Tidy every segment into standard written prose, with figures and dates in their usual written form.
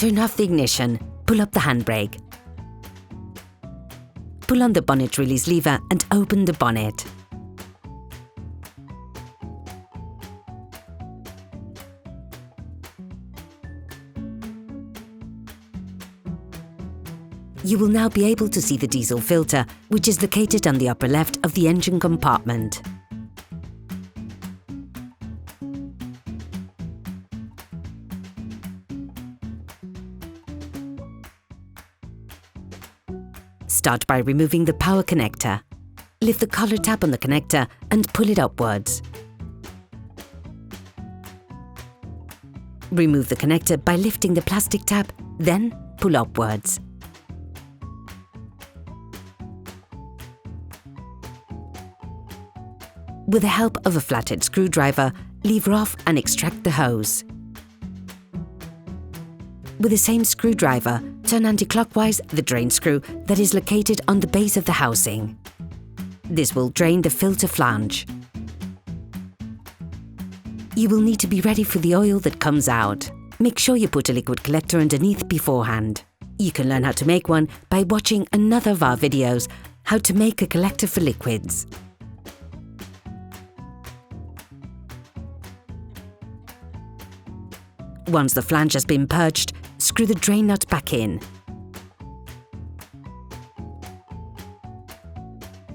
Turn off the ignition, pull up the handbrake. Pull on the bonnet release lever and open the bonnet. You will now be able to see the diesel filter, which is located on the upper left of the engine compartment. Start by removing the power connector. Lift the collar tab on the connector and pull it upwards. Remove the connector by lifting the plastic tab, then pull upwards. With the help of a flathead screwdriver, lever off and extract the hose. With the same screwdriver, turn anti-clockwise the drain screw that is located on the base of the housing. This will drain the filter flange. You will need to be ready for the oil that comes out. Make sure you put a liquid collector underneath beforehand. You can learn how to make one by watching another of our videos, how to make a collector for liquids. Once the flange has been purged, screw the drain nut back in.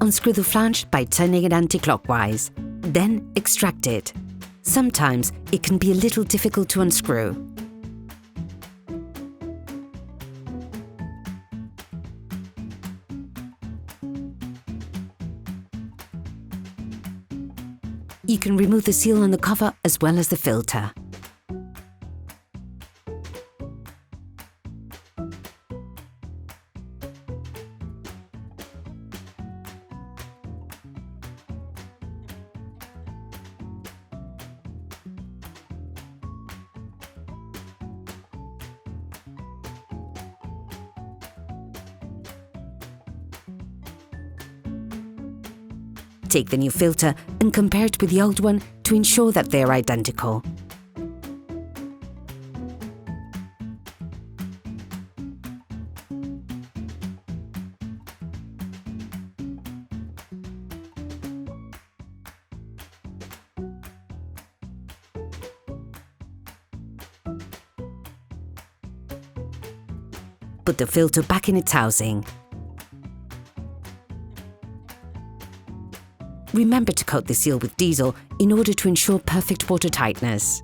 Unscrew the flange by turning it anti-clockwise, then extract it. Sometimes it can be a little difficult to unscrew. You can remove the seal on the cover as well as the filter. Take the new filter and compare it with the old one to ensure that they are identical. Put the filter back in its housing. Remember to coat the seal with diesel in order to ensure perfect water tightness.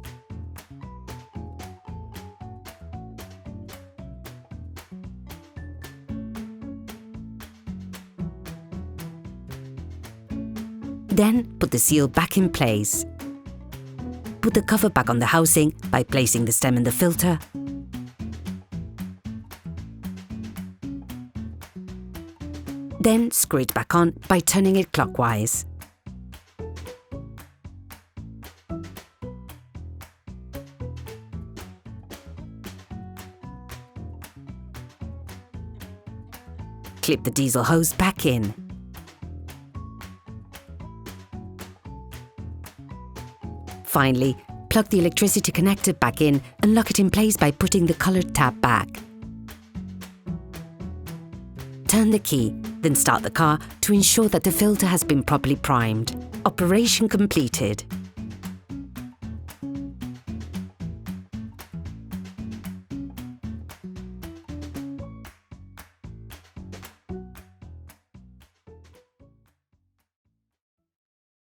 Then put the seal back in place. Put the cover back on the housing by placing the stem in the filter. Then screw it back on by turning it clockwise. Clip the diesel hose back in. Finally, plug the electricity connector back in and lock it in place by putting the coloured tab back. Turn the key, then start the car to ensure that the filter has been properly primed. Operation completed.